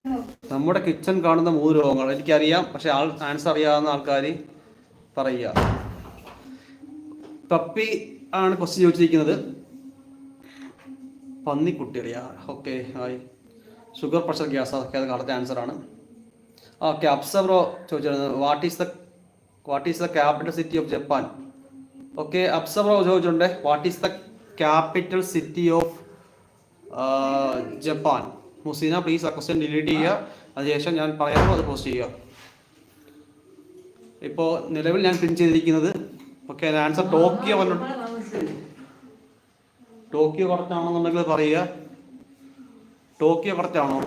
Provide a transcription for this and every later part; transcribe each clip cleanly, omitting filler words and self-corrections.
നമ്മുടെ കിച്ചൺ കാണുന്ന 3 രോഗങ്ങൾ എനിക്കറിയാം, പക്ഷെ ആൻസർ അറിയാവുന്ന ആൾക്കാർ പറയുക. പപ്പി ആണ് ക്വസ്റ്റ്യൻ ചോദിച്ചിരിക്കുന്നത്. പന്നിക്കുട്ടി അറിയാ. Okay, hi. Sugar, pressure, gas, അതൊക്കെ അത് കറക്റ്റ് ആൻസർ ആണ്. ഓക്കെ, അപ്സബ്രോ ചോദിച്ചിരുന്നത് what is the capital city of Japan. Okay, അപ്സബ്രോ ചോദിച്ചിട്ടുണ്ട് what is the capital city of Japan. Museena please ആ ക്വസ്റ്റ്യൻ ഡിലീറ്റ് ചെയ്യുക. അതിനുശേഷം ഞാൻ പറയാമോ അത് പോസ്റ്റ് ചെയ്യുക. ഇപ്പോൾ നിലവിൽ ഞാൻ പിൻ ചെയ്തിരിക്കുന്നത് ഓക്കെ ആൻസർ ടോക്കിയോ വന്നിട്ട്. ടോക്കിയോ കറക്റ്റ് ആണെന്നുണ്ടെങ്കിൽ പറയുക. ടോക്കിയോ കറക്റ്റ് ആണോ?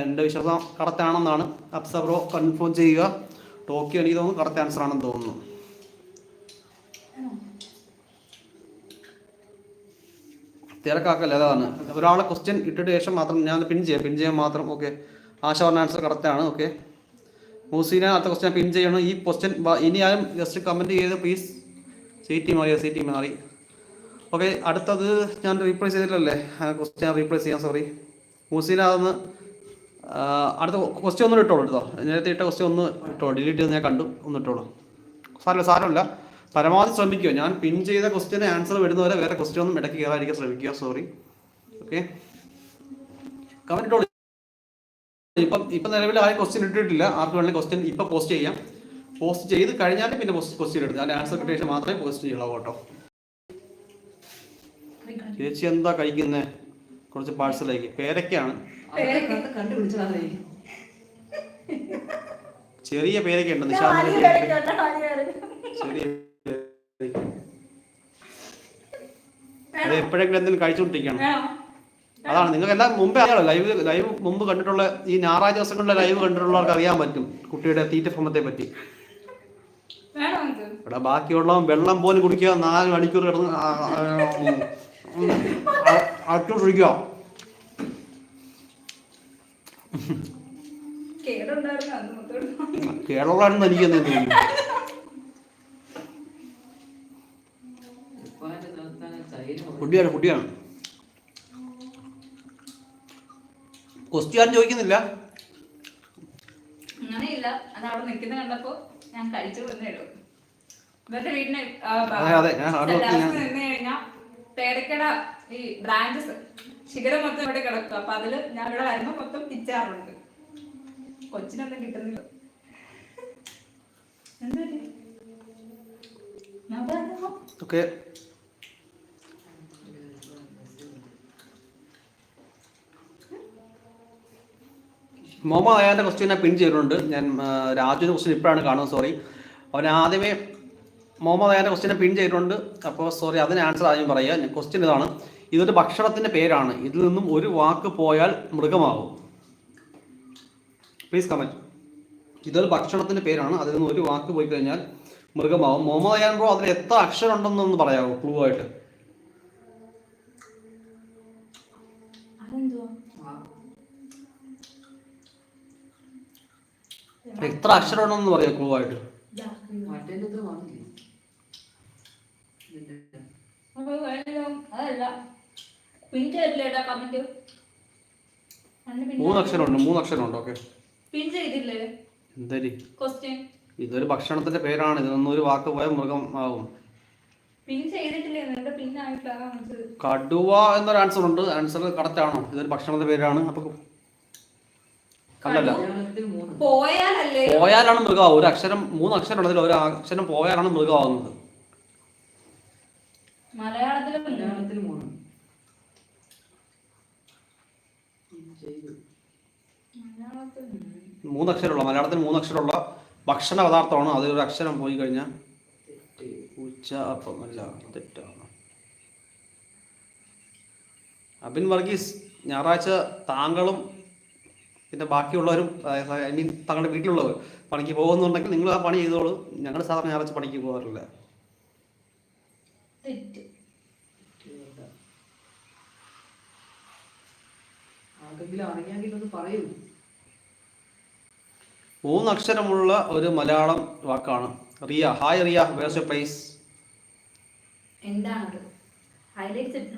എൻ്റെ വിശ്വാസം കറക്റ്റ് ആണെന്നാണ്. അപ്സബ്രോ കൺഫേം ചെയ്യുക. ടോക്കിയോ എനിക്ക് തോന്നുന്നു കറക്റ്റ് ആൻസർ ആണെന്ന് തോന്നുന്നു. തിരക്കാക്കല്ലേ, അതാണ്. ഒരാളെ ക്വസ്റ്റ്യൻ ഇട്ടിട്ട് ശേഷം മാത്രം ഞാൻ പിൻ ചെയ്യാൻ മാത്രം. ഓക്കെ, ആശ പറഞ്ഞ ആൻസർ കറക്റ്റ് ആണ്. ഓക്കെ, മൂസീന അടുത്ത ക്വസ്റ്റ്യൻ പിൻ ചെയ്യണം. ഈ ക്വസ്റ്റ്യൻ ഇനി ആരും ജസ്റ്റ് കമൻറ്റ് ചെയ്ത് പ്ലീസ്. സി ടി മാറി. ഓക്കെ, അടുത്തത് ഞാൻ റീപ്ലേസ് ചെയ്തിട്ടല്ലേ ക്വസ്റ്റ്യൻ റീപ്ലേസ് ചെയ്യാം. സോറി മൂസീന, അതൊന്ന് അടുത്ത ക്വസ്റ്റ്യൻ ഒന്നും ഇട്ടോളൂ കേട്ടോ. നേരത്തെ ഇട്ട ക്വസ്റ്റ്യൻ ഒന്ന് ഇട്ടോളൂ. ഡിലീറ്റ് ചെയ്ത് ഞാൻ കണ്ടു, ഒന്ന് ഇട്ടോളൂ. സാരമില്ല. പരമാവധി ശ്രമിക്കുക. ഞാൻ പിൻ ചെയ്ത ക്വസ്റ്റ്യന് ആൻസർ വരുന്നവരെ വേറെ ക്വസ്റ്റ്യൻ ഒന്നും ഇടയ്ക്ക് കയറാതിരിക്കാൻ ശ്രമിക്കുക. സോറി. ഓക്കെ, കമൻറ്റ് ഇട്ടോളൂ. ഇപ്പം നിലവിൽ ആരും ക്വസ്റ്റ്യൻ ഇട്ടിട്ടില്ല. ആർക്ക് വേണമെങ്കിൽ ക്വസ്റ്റ്യൻ ഇപ്പം പോസ്റ്റ് ചെയ്യാം. പോസ്റ്റ് ചെയ്ത് കഴിഞ്ഞാൽ പിന്നെ ക്വസ്റ്റ്യൻ എടുക്കുക. അതിൻ്റെ ആൻസർ കിട്ടിയ ശേഷം മാത്രമേ പോസ്റ്റ് ചെയ്യുള്ളൂ കേട്ടോ. ചേച്ചി എന്താ കഴിക്കുന്നത്? കുറച്ച് പാഴ്സലേക്ക് പേരയ്ക്കാണ്. ചെറിയ പേരയ്ക്ക ഉണ്ട്. അത് എപ്പോഴെങ്കിലും എന്തെങ്കിലും കഴിച്ചുകൊണ്ടിരിക്കണം. അതാണ് നിങ്ങൾക്ക് എല്ലാം മുമ്പേ അറിയാമല്ലോ. ലൈവ് മുമ്പ് കണ്ടിട്ടുള്ള ഈ ഞായറാഴ്ച ദിവസങ്ങളിലെ ലൈവ് കണ്ടിട്ടുള്ളവർക്ക് അറിയാൻ പറ്റും കുട്ടിയുടെ തീറ്റ ഭ്രമത്തെ പറ്റി. ഇവിടെ ബാക്കിയുള്ളവൻ വെള്ളം പോലും കുടിക്കുക, 4 മണിക്കൂർ കിടന്ന് അടിച്ചോണ്ടിരിക്കുക. കേരളമാണെന്ന് എനിക്ക് തോന്നുന്നു. കുട്ടിയാണ്. ക്വസ്റ്റ്യൻ ചോദിക്കുന്നില്ല. അങ്ങനെയില്ല, അത് അവിടെ നിൽക്കുന്ന കണ്ടപ്പോ ഞാൻ കഴിച്ചു വന്നേടോ. ഇവരുടെ വീടിന് നിന്ന് കഴിഞ്ഞാൽ പേരക്കട ഈ ബ്രാഞ്ചസ് ശിഖരം മൊത്തം ഇവിടെ കിടക്കും. അപ്പൊ അതില് ഞാൻ ഇവിടെ വരുമ്പോ മൊത്തം പിച്ചാറുണ്ട്. കൊച്ചിനൊന്നും കിട്ടുന്നില്ല. ഓക്കെ, മുഹമ്മദ് അയാൻ്റെ ക്വസ്റ്റ്യൻ ഞാൻ പിൻ ചെയ്തിട്ടുണ്ട്. ഞാൻ രാജുവിൻ്റെ ക്വസ്റ്റ്യൻ ഇപ്പോഴാണ് കാണുന്നത്. സോറി, അവൻ ആദ്യമേ മുഹമ്മദ് അയാൻ്റെ ക്വസ്റ്റ്യനെ പിൻ ചെയ്തിട്ടുണ്ട്. അപ്പോൾ സോറി, അതിന് ആൻസർ ആദ്യം പറയുക. ഞാൻ ക്വസ്റ്റ്യൻ ഇതാണ്. ഇതൊരു ഭക്ഷണത്തിൻ്റെ പേരാണ്. ഇതിൽ നിന്നും ഒരു വാക്ക് പോയാൽ മൃഗമാകും. Please comment. ഇതൊരു ഭക്ഷണത്തിൻ്റെ പേരാണ്. അതിൽ നിന്ന് ഒരു വാക്ക് പോയി കഴിഞ്ഞാൽ മൃഗമാകും. മുഹമ്മദ് അയാൻ ബ്രോ അതിൽ എത്ര അക്ഷരം ഉണ്ടെന്നൊന്ന് പറയാമോ ക്ലൂ ആയിട്ട്? എത്ര അക്ഷരം ഉണ്ടെന്ന് പറയാം ക്ലൂ ആയിട്ട്? മൂന്ന് അക്ഷരമുണ്ട്. ഓക്കെ, എന്തരി ഇതൊരു ഭക്ഷണത്തിന്റെ പേരാണ്. ഇതിനൊന്നും ഒരു വാക്ക് പോയാൽ മൃഗം ആവും. കടുവ എന്നൊരു ആൻസർ ഉണ്ട്. ആൻസർ കറക്റ്റ് ആണോ? ഇതൊരു ഭക്ഷണത്തിന്റെ പേരാണ്. അപ്പൊ അല്ലല്ല, പോയാലാണ് മൃഗമാവും. ഒരു അക്ഷരം 3 അക്ഷരം ഉള്ളതിൽ ഒരു അക്ഷരം പോയാലാണ് മൃഗമാവുന്നത്. മലയാളത്തിൽ 3 അക്ഷരമുള്ള, മലയാളത്തിൽ 3 അക്ഷരമുള്ള ഭക്ഷണ പദാർത്ഥമാണ്. അതിലൊരു അക്ഷരം പോയി കഴിഞ്ഞാൽ ഉച്ച അപ്പം അല്ല, തെറ്റാണ്. അബിൻ വർഗീസ്, ഞായറാഴ്ച താങ്കളും പിന്നെ ബാക്കിയുള്ളവരും ഐ മീൻ താങ്കളുടെ വീട്ടിലുള്ളവർ പണിക്ക് പോകുന്നുണ്ടെങ്കിൽ നിങ്ങൾ ആ പണി ചെയ്തോളൂ. ഞങ്ങൾ സാധാരണ ഞായറാഴ്ച പണിക്ക് പോകാറില്ല. പറയൂ. 3 അക്ഷരമുള്ള ഒരു മലയാളം വാക്കാണ്. Riya, hi Riya, where's your place? എന്താണ് ഹൈലൈറ്റ്സ്?